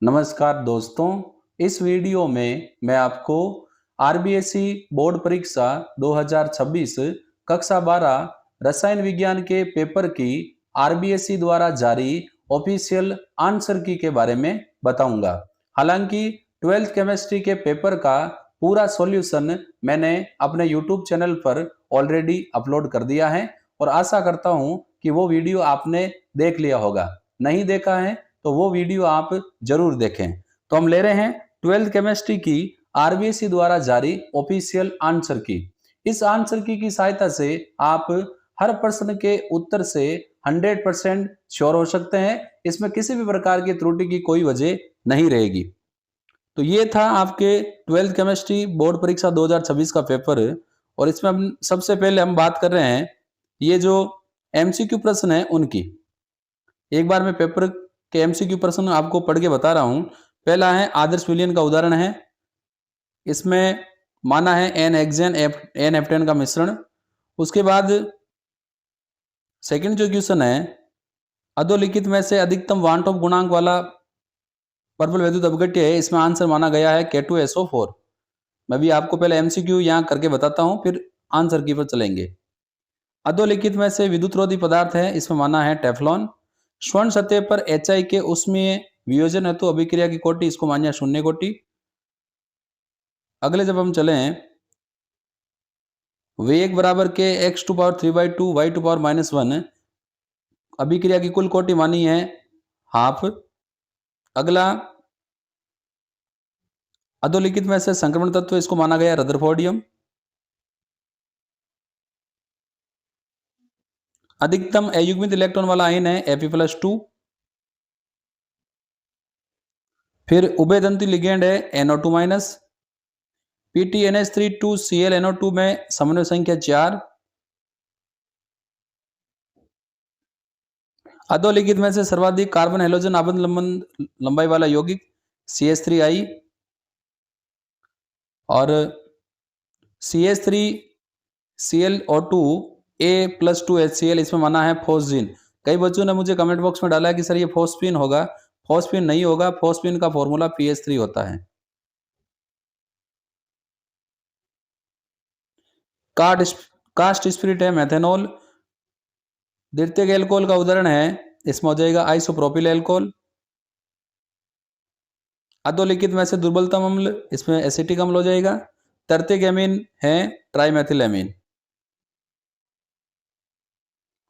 नमस्कार दोस्तों, इस वीडियो में मैं आपको आरबीएसई बोर्ड परीक्षा 2026 कक्षा 12 रसायन विज्ञान के पेपर की आरबीएसई द्वारा जारी ऑफिशियल आंसर की के बारे में बताऊंगा। हालांकि 12th केमिस्ट्री के पेपर का पूरा सॉल्यूशन मैंने अपने यूट्यूब चैनल पर ऑलरेडी अपलोड कर दिया है और आशा करता हूं कि वो वीडियो आपने देख लिया होगा। नहीं देखा है तो वो वीडियो आप जरूर देखें। तो हम ले रहे हैं 12th केमिस्ट्री की आरबीएसई द्वारा जारी ऑफिशियल आंसर की। इस आंसर की सहायता से आप हर प्रश्न के उत्तर से 100% श्योर हो सकते हैं। इसमें किसी भी प्रकार की त्रुटि की कोई वजह नहीं रहेगी। तो ये था आपके 12th केमिस्ट्री बोर्ड परीक्षा 2026 का पेपर। और इसमें हम सबसे पहले हम बात कर रहे हैं ये जो एमसीक्यू प्रश्न है उनकी। एक बार मैं पेपर के एमसीक्यू प्रश्न आपको पढ़ के बता रहा हूं। पहला है आदर्श विलयन का उदाहरण है। इसमें माना है एन हेक्सेन एन हेप्टेन का मिश्रण। उसके बाद सेकंड जो क्वेश्चन है, अधोलिखित में से अधिकतम वान ऑफ गुणांक वाला प्रबल वैद्युत अपघट्य है। इसमें आंसर माना गया है K2SO4। मैं भी आपको पहले एमसीक्यू यहां करके बताता हूं, फिर आंसर की पर चलेंगे। अधोलिखित में से विद्युतरोधी पदार्थ है, इसमें माना है टेफ्लॉन। स्वर्ण सतह पर HI के उष्मीय वियोजन हेतु अभिक्रिया की कोटि, इसको मानिए शून्य कोटि। अगले जब हम चले, वेग बराबर के x⁴/2 y⁻⁻1 अभिक्रिया की कुल कोटि मानी है हाफ। अगला अधोलिखित में से संक्रमण तत्व, इसको माना गया रदरफोर्डियम। अधिकतम अयुग्मित इलेक्ट्रॉन वाला आयन है Fe+2। फिर उभयदंती लिगेंड है NO2-। PTNH3 2Cl NO2 में समन्वय संख्या 4। अधोलिखित में से सर्वाधिक कार्बन हेलोजन आबंध लंबाई वाला यौगिक CH3I। और CH3ClO2 A+2 HCl, इसमें माना है फोस्जीन। कई बच्चों ने मुझे कमेंट बॉक्स में डाला है कि सर ये फोस्फीन होगा। फोस्फीन नहीं होगा, फोस्फीन का फॉर्मूला PH3 होता है। कास्ट स्पिरिट है मेथेनॉल। द्वितीयक एल्कोहल का उदाहरण है, इसमें हो जाएगा आइसोप्रोपिल एल्कोहल। अधोलिखित में से दुर्बलतम अम्ल, इसमें एसिटिक अम्ल हो जाएगा। तृतीयक एमीन है ट्राइमेथिल एमीन।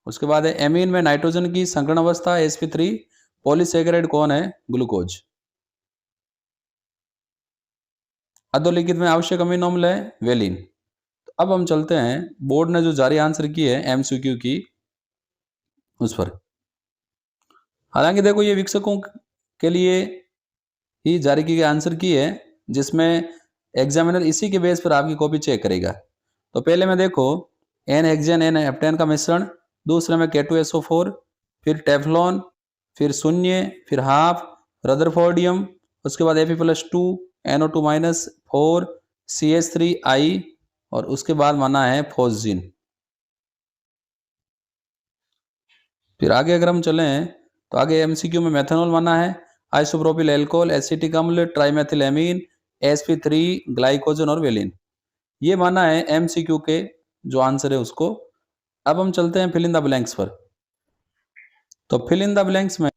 उसके बाद है एमीन में नाइट्रोजन की संकरण अवस्था sp3। पॉलीसेकेराइड कौन है? ग्लूकोज। अधोलिखित में आवश्यक अमीनो अम्ल है वेलिन। तो अब हम चलते हैं बोर्ड ने जो जारी आंसर की है एमसीक्यू की उस पर। हालांकि देखो ये विक्षकों के लिए ही जारी की गई आंसर की है, जिसमें एग्जामिनर इसी के बेस पर आपकी कॉपी चेक करेगा। तो पहले में देखो एन हेक्सेन एन हेप्टेन का मिश्रण, दूसरे में K2SO4, फिर टेफ्लॉन, फिर शून्य, फिर हाफ, रदरफोर्डियम, उसके बाद Fe+2 NO2-4 CH3I और उसके बाद माना है फोस्जीन। फिर आगे अगर हम चलें तो आगे एमसीक्यू में मेथनॉल माना है आइसोप्रोपिल एल्कोहल, एसिटिक अम्ल, ट्राइमेथिल एमीन, sp3 ग्लाइकोजन और वेलिन। ये माना है एमसीक्यू के जो आंसर है उसको। अब हम चलते हैं फिल इन द ब्लैंक्स पर। तो फिल इन द ब्लैंक्स में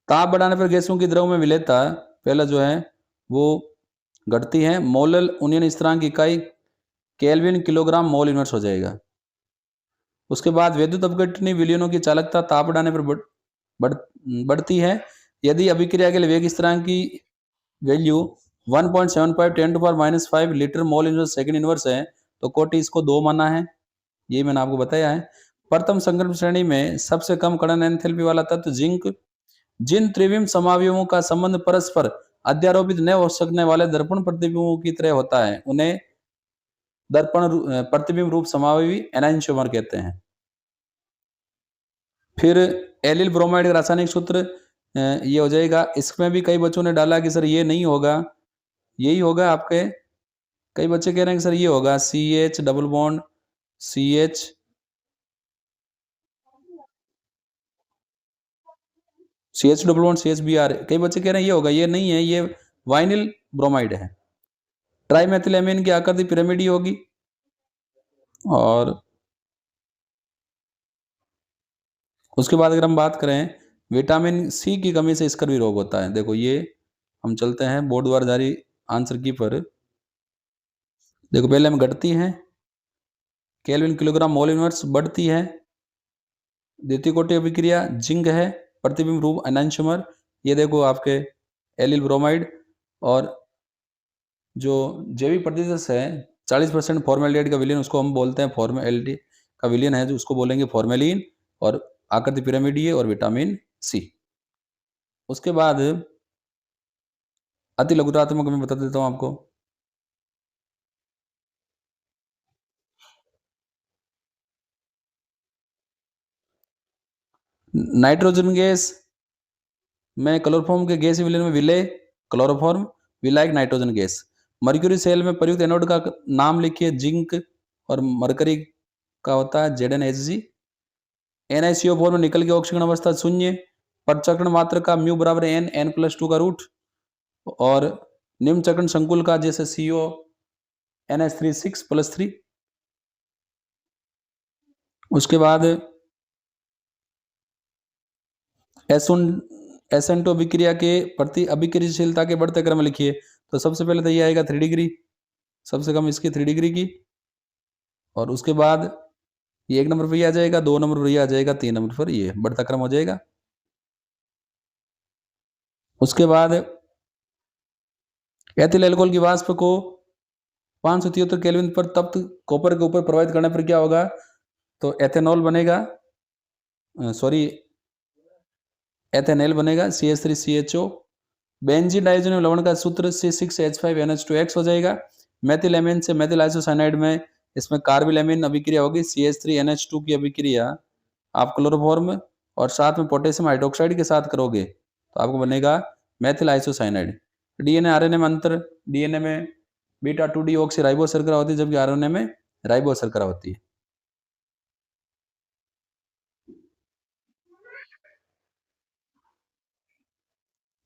ताप बढ़ाने पर गैसों की द्रव में विलेयता पहला जो है वो घटती है। मोलल उन्नयन स्थिरांक की इकाई केल्विन किलोग्राम मोल इनवर्स हो जाएगा। उसके बाद विद्युत अपघटनी विलयनों की चालकता ताप बढ़ाने पर बढ़ती है। यदि अभिक्रिया के लिए वेग स्थिरांक की value 1.75 10⁻⁻5 litre mole inverse second inverse है तो कोटि इसको 2 माना है। ये मैंने आपको बताया है। प्रथम संक्रमण श्रेणी में सबसे कम कड़न एंथैल्पी वाला तत्व जिंक। जिन त्रिविम समावयवों का संबंध परस्पर अध्यारोपित न हो सकने वाले दर्पण प्रतिबिंबों की तरह होता है उन्हें दर्पण प्रतिबिंब रूप समावयवी एनांशियोमर कहते हैं। फिर एलिल ब्रोमाइड का रासायनिक सूत्र ये हो जाएगा। इसमें भी कई बच्चों ने डाला कि सर ये नहीं होगा, यही होगा आपके। कई बच्चे कह रहे हैं कि सर ये होगा CH double bond CH। CH C H B R. कई बच्चे कह रहे हैं ये होगा, ये नहीं है, ये वाइनिल ब्रोमाइड है। ट्राइमेथिलेमिन की आकृति पिरामिडी होगी। और उसके बाद अगर हम बात करें विटामिन सी की कमी से स्कर्वी रोग होता है। देखो ये हम चलते हैं बोर्ड द्वारा जारी आंसर की पर। देखो पहले हम घटती हैं, केल्विन किलोग्राम मोल इनवर्स बढ़ती है। द्वितीय कोटि अभिक्रिया जिंक है, प्रतिबिंब रूप एनांशमर। ये देखो आपके एलिल ब्रोमाइड। और जो जैविक प्रतिशत है 40% फॉर्मेल्डिहाइड का विलयन, उसको हम बोलते हैं फॉर्मेल्डिहाइड का विलयन है जो उसको बोलेंगे फॉर्मेलिन। और आकृति पिरामिडीय और विटामिन सी। उसके बाद अति लघुतात्मक मैं बता देता हूँ आपको। नाइट्रोजन गैस में क्लोरोफॉर्म के गैस विलयन में विलय क्लोरोफॉर्म, विलायक नाइट्रोजन गैस। मर्क्यूरी सेल में प्रयुक्त एनोड का नाम लिखिए, जिंक और मरकरी का होता है ZnHg। NiCO4 में निकल की ऑक्सीजन अवस्था शून्य, पटचक्रण मात्र का म्यू बराबर n+2 का रूट। और निम्न चक्रण संकुल का जैसे CO NH3 6+3। उसके बाद SN2 अभिक्रिया के प्रति अभिक्रियाशीलता के बढ़ते क्रम लिखिए। तो सबसे पहले तो ये आएगा 3 डिग्री, सबसे कम इसकी 3 डिग्री की। और उसके बाद ये 1 नंबर पर ये आ जाएगा, 2 नंबर पर ये आ जाएगा, 3 नंबर पर ये बढ़ता क्रम हो जाएगा। उसके बाद एथिल अल्कोहल की वाष्प को 573 केल्विन पर तप्त कॉपर के ऊपर प्रवाहित करने पर क्या होगा? तो एथेनॉल बनेगा, सॉरी एथेनॉल बनेगा CH3CHO। बेंजीन डाइज़ोनियम लवण का सूत्र C6H5NH2X हो जाएगा। मेथिलेमिन से मेथिल आइसोसाइनाइड में इसमें कार्बिलेमिन अभिक्रिया होगी, CH3NH2 की अभिक्रिया आप क्लोरोफॉर्म और साथ में पोटेशियम हाइड्रोक्साइड के साथ करोगे तो आपको बनेगा मेथिल आइसोसाइनाइड। डीएनए आरएनए में अंतर, डीएनए में बीटा 2 डीऑक्सी राइबो शर्करा होती है जबकि आरएनए में राइबो शर्करा होती है।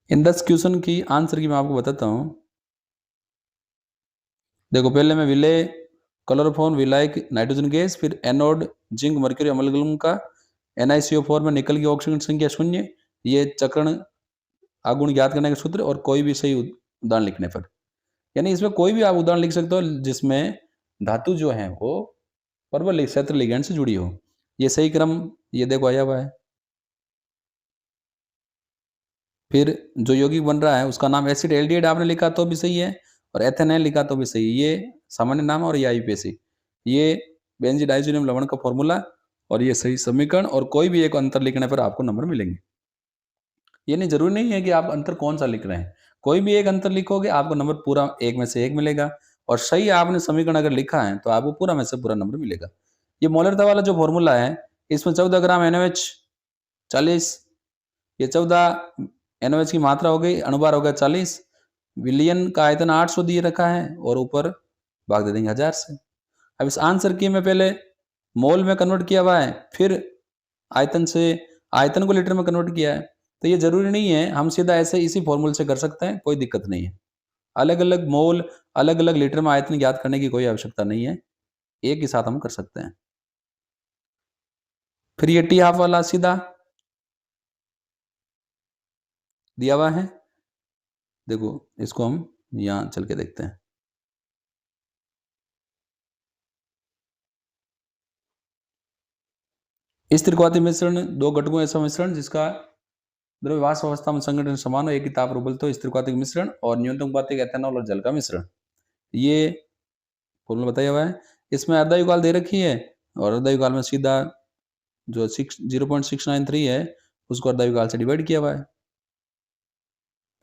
इन 10 क्वेश्चन की आंसर की मैं आपको बताता हूँ। देखो पहले में विलय क्लोरोफॉर्म विलायक नाइट्रोजन गैस, फिर एनोड जिंक मर्क्यूरी अमलगम का, NiCO4 में निकल की ऑक्सीजन संख्या शून्य, ये चक्रण आगुण ज्ञात करने का सूत्र। और कोई भी सही उदाहरण लिखने पर, यानी इसमें कोई भी आप उदाहरण लिख सकते हो जिसमें धातु जो है वो परवल क्षेत्र लिगैंड से जुड़ी हो। ये सही क्रम ये देखो आया हुआ है। फिर जो यौगिक बन रहा है उसका नाम एसिड एल्डिहाइड आपने लिखा तो भी सही है, और एथेनॉल लिखा तो भी सही है। ये सामान्य नाम और ये आईपीएसी, ये बेंजीडाइज़ोनियम लवण का फॉर्मूला और ये सही समीकरण। और कोई भी एक अंतर लिखने पर आपको नंबर मिलेंगे। ये नहीं जरूरी नहीं है कि आप अंतर कौन सा लिख रहे हैं, कोई भी एक अंतर लिखोगे आपको नंबर पूरा एक में से एक मिलेगा। और सही आपने समीकरण अगर लिखा है तो आपको पूरा में से पूरा नंबर मिलेगा। ये मोलरता वाला जो फॉर्मूला है इसमें 14 ग्राम NaOH 40, ये 14 NaOH की मात्रा हो गई, अणुभार हो गया 40, विलयन का आयतन 800 दिए रखा है और ऊपर भाग दे देंगे 1000 से। अब इस आंसर की में पहले मोल में कन्वर्ट किया हुआ है, फिर आयतन से आयतन को लीटर में कन्वर्ट किया है। तो ये जरूरी नहीं है, हम सीधा ऐसे इसी फॉर्मूले से कर सकते हैं, कोई दिक्कत नहीं है। अलग अलग मोल अलग अलग लीटर में आयतन ज्ञात करने की कोई आवश्यकता नहीं है, एक ही साथ हम कर सकते हैं। फिर ये टी हाफ वाला सीधा दिया हुआ है, देखो इसको हम यहाँ चल के देखते हैं। इस त्रिकोणीय मिश्रण दो घटकों ऐसा मिश्रण जिसका द्रव्य वाष्प अवस्था में संगठन समान हो, एक ही ताप रूपल तो स्थिरक्वातिक मिश्रण और न्यूनतम क्वातिक एथेनॉल और जल का मिश्रण, ये फॉर्मूला बताया हुआ है। इसमें अर्धयुगाल दे रखी है और अर्धयुगाल में सीधा जो 0.693 है उसको अर्धयुगाल से डिवाइड किया हुआ है।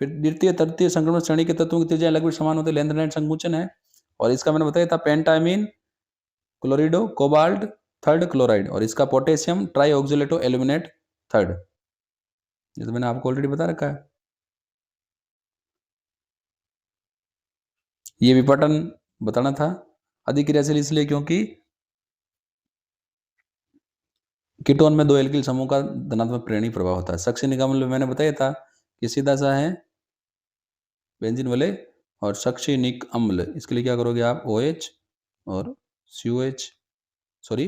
फिर द्वितीय तृतीय संक्रमण श्रेणी के तत्वों की त्रिज्या लगभग समान होते लेंथनाइट संकुचन है। और इसका मैंने बताया था पेंटामीन क्लोरिडो कोबाल्ट थर्ड क्लोराइड, और इसका पोटेशियम ट्राई ऑक्सिलेटो एल्यूमिनेट थर्ड, ये तो मैंने आपको ऑलरेडी बता रखा है। ये विपटन बताना था, अधिक्रियाशील इसलिए क्योंकि कीटोन में दो एल्किल समूह का धनात्मक प्रेरणीय प्रभाव होता है। सक्सीनिक अम्ल में मैंने बताया था कि सीधा सा है बेंजीन वाले, और सक्सीनिक अम्ल इसके लिए क्या करोगे आप, OH और COH, सॉरी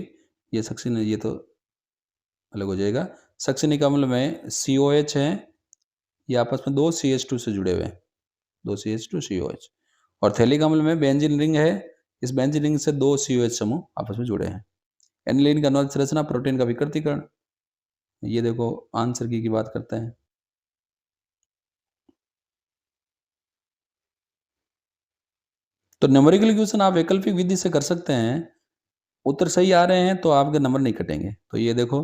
ये सक्सीन, ये तो अलग हो जाएगा। सक्सीनिक अम्ल में COH है, ये आपस में दो CH2 से जुड़े हुए हैं, दो CH2 COH। और थैलिक अम्ल में बेंजीन रिंग है, इस बेंजीन रिंग से दो COH समूह आपस में जुड़े हैं। एनिलीन का नॉन संरचना, प्रोटीन का विकृतीकरण, ये देखो आंसर की बात करते हैं। तो न्यूमेरिकल क्वेश्चन आप वैकल्पिक विधि से कर सकते हैं, उत्तर सही आ रहे हैं तो आपके नंबर नहीं कटेंगे। तो ये देखो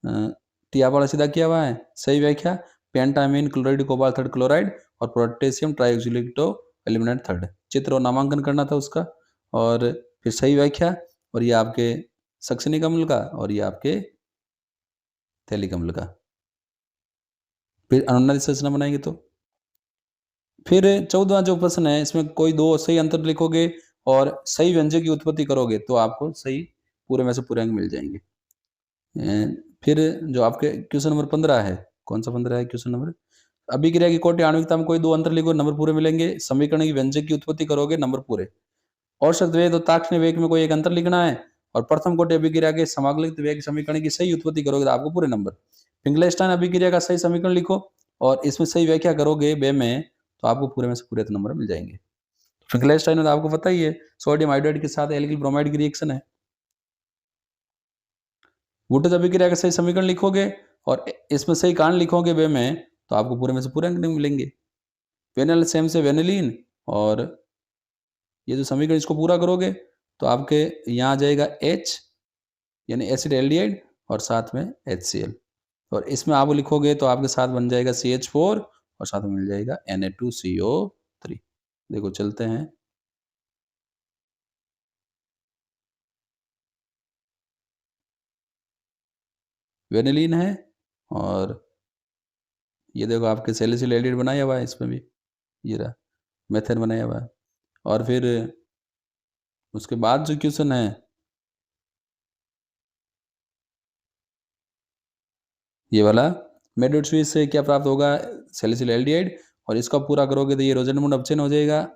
टिया वाला सीधा किया हुआ है, सही व्याख्या पेंटामीन क्लोराइड कोबाल्ट थर्ड क्लोराइड और पोटेशियम ट्राइऑक्सिलेटो एलिमिनेट थर्ड, चित्र और नामांकन करना था उसका, और फिर सही व्याख्या, और ये आपके सक्सीनिक अम्ल का और ये आपके थैलिक अम्ल का। फिर अनुनादी संरचना बनाएंगे तो फिर 14वां जो प्रश्न है, इसमें कोई दो सही अंतर लिखोगे और सही व्यंजक की उत्पत्ति करोगे तो आपको सही पूरे में से पूरे अंक मिल जाएंगे। फिर जो आपके क्वेश्चन नंबर 15 है, कौन सा 15 है क्वेश्चन नंबर, अभिक्रिया की कोटि आणविकता में कोई दो अंतर लिखो, नंबर पूरे मिलेंगे। समीकरण की व्यंजक की उत्पत्ति करोगे, नंबर पूरे। और शब्द वेग तो ताक्षणिक वेग में कोई एक अंतर लिखना है, और प्रथम कोटि अभिक्रिया के समाकलित वेग समीकरण की सही उत्पत्ति करोगे तो आपको पूरे नंबर। फिंगलेस्टाइन अभिक्रिया का सही समीकरण लिखो और इसमें सही व्याख्या करोगे वे में, तो आपको पूरे में से पूरे नंबर मिल जाएंगे। फिंगलेस्टाइन तो आपको पता ही है, सोडियम हाइड्राइड के साथ एल्किल ब्रोमाइड की रिएक्शन है। वुडज अभिक्रिया का सही समीकरण लिखोगे और इसमें सही कारण लिखोगे वे में, तो आपको पूरे में से पूरे अंक मिलेंगे। वेनिल सेम से वेनिलीन, और ये जो समीकरण इसको पूरा करोगे तो आपके यहाँ आ जाएगा H यानी एसिड एल्डिहाइड और साथ में HCl, और इसमें आप लिखोगे तो आपके साथ बन जाएगा CH4 और साथ में मिल जाएगा Na2CO3। देखो चलते हैं, वेनिलीन है और ये देखो आपके सैलिसिल एल्डिहाइड बनाया हुआ है, इसमें भी ये रहा मेथेन बनाया हुआ है। और फिर उसके बाद जो क्वेश्चन है, ये वाला मेडोड स्विच से क्या प्राप्त होगा, सैलिसिल एल्डिहाइड, और इसका पूरा करोगे तो ये रोजेंटमुंड अपचयन हो जाएगा,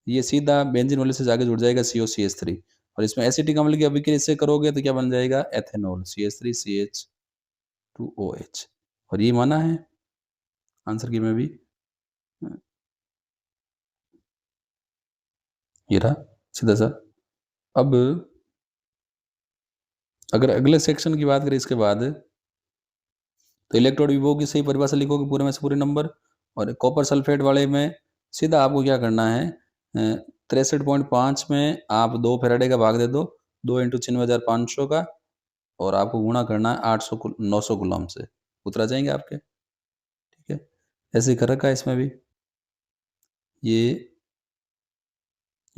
ये सीधा बेंजीन वाले से जाके जुड़ जाएगा COCH3, और इसमें एसिटिक अम्ल की अभिक्रिया से करोगे तो क्या बन जाएगा, एथेनॉल CH3CH2OH, और ये माना है आंसर की में भी, ये रहा सीधा सा। अब अगर अगले सेक्शन की बात करें इसके बाद, तो इलेक्ट्रोड विभव की सही परिभाषा लिखोगे, पूरे में से पूरे नंबर। और कॉपर सल्फेट वाले में सीधा आपको क्या करना है, 63.5 में आप 2 फैराडे का भाग दे दो, 2 × 96,500 का, और आपको गुणा करना है 900 कूलम से, उतरा जाएंगे आपके, ठीक है। ऐसे ही कर रखा है इसमें भी,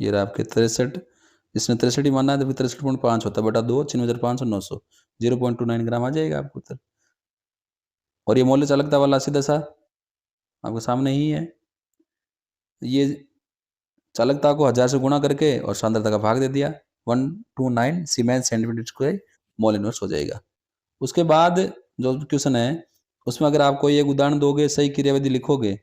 ये रहा आपके 63, इसमें 63 ही मानना है तो 63.5 होता है बटा 2, 96,500 900, 0.29 ग्राम आ जाएगा आपको उत्तर। और ये मौल्य चालकता वाला सीधा सा आपके सामने ही है, ये चालकता को 1000 से गुणा करके और सांद्रता का भाग दे दिया, 129 siemens centimetre square mole inverse हो जाएगा। उसके बाद जो क्वेश्चन है उसमें अगर आप कोई एक उदाहरण दोगे, सही क्रियाविधि लिखोगे,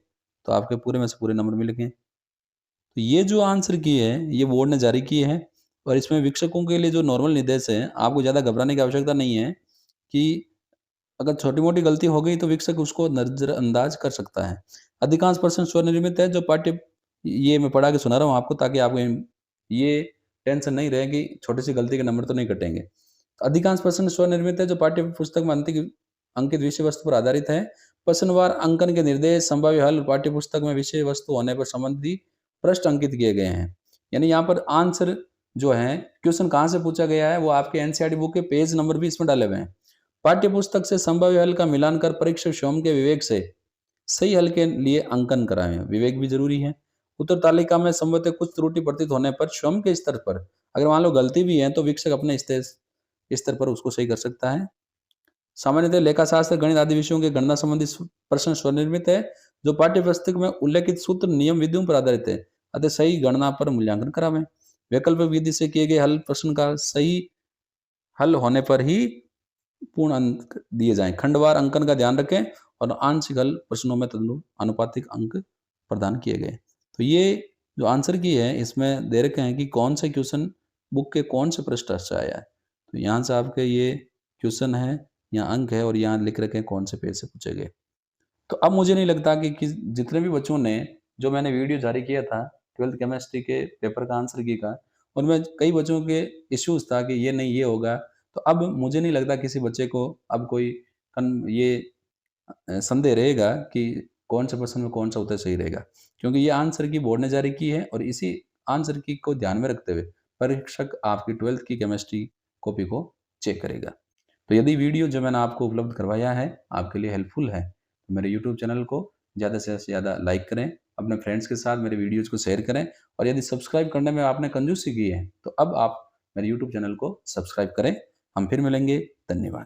तो आपके पूरे में से पूरे नंबर मिलेंगे। तो ये जो आंसर की है ये बोर्ड ने जारी की है, और इसमें विक्षकों के लिए जो नॉर्मल निर्देश है, आपको ज़्यादा घबराने की आवश्यकता नहीं है कि अगर छोटी मोटी गलती हो गई तो विक्षक उसको नजरअंदाज कर सकता है। अधिकांश प्रश्न स्वनिर्मित है, जो पाठ्य ये मैं पढ़ा के सुना रहा हूँ आपको, ताकि आपको ये टेंशन नहीं रहे कि छोटी सी गलती के नंबर तो नहीं कटेंगे। अधिकांश प्रश्न स्वनिर्मित है, जो पाठ्य पुस्तक में अंकित विषय वस्तु पर आधारित है। प्रश्नवार अंकन के निर्देश, संभाव्य हल पाठ्य पुस्तक में विषय वस्तु होने पर संबंधी पृष्ठ अंकित किए गए हैं। यानी यहाँ पर आंसर जो है, क्वेश्चन कहाँ से पूछा गया है, वो आपके एनसीईआरटी बुक के पेज नंबर भी इसमें डाले हुए हैं। पाठ्य पुस्तक से संभाव्य हल का मिलान कर परीक्षक स्वयं के विवेक से सही हल के लिए अंकन कराएं, विवेक भी जरूरी है। उत्तर तालिका में संभवतः कुछ त्रुटि प्रतीत होने पर स्वयं के स्तर पर, अगर मान लो गलती भी है तो विक्षक अपने स्तर पर उसको सही कर सकता है। सामान्यतः लेखाशास्त्र, गणित आदि विषयों के गणना संबंधी प्रश्न स्वनिर्मित है, जो पाठ्य पुस्तक में उल्लेखित सूत्र, नियम, विधियों पर आधारित है, अतः सही गणना पर मूल्यांकन करावें। वैकल्पिक विधि से किए गए हल प्रश्न का सही हल होने पर ही पूर्ण अंक दिए जाएं। खंडवार अंकन का ध्यान रखें और आंशिक हल प्रश्नों में तदनुपातिक अंक प्रदान किए गए। तो ये जो आंसर की है इसमें दे रखे हैं कि कौन से क्वेश्चन बुक के कौन से पृष्ठ से आया है। तो यहाँ से आपके ये क्वेश्चन है, यहाँ अंक है और यहाँ लिख रखे हैं कौन से पेज से पूछे गए। तो अब मुझे नहीं लगता कि जितने भी बच्चों ने जो मैंने वीडियो जारी किया था 12th केमिस्ट्री के पेपर का आंसर की का, उनमें कई बच्चों के इश्यूज था कि ये नहीं ये होगा। तो अब मुझे नहीं लगता किसी बच्चे को अब कोई ये संदेह रहेगा कि कौन से प्रश्न में कौन सा उत्तर सही रहेगा, क्योंकि ये आंसर की बोर्ड ने जारी की है और इसी आंसर की को ध्यान में रखते हुए परीक्षक आपकी 12th की केमिस्ट्री कॉपी को चेक करेगा। तो यदि वीडियो जो मैंने आपको उपलब्ध करवाया है आपके लिए हेल्पफुल है तो मेरे यूट्यूब चैनल को ज़्यादा से ज़्यादा लाइक करें, अपने फ्रेंड्स के साथ मेरे वीडियोज़ को शेयर करें और यदि सब्सक्राइब करने में आपने कंजूसी की है तो अब आप मेरे यूट्यूब चैनल को सब्सक्राइब करें। हम फिर मिलेंगे। धन्यवाद।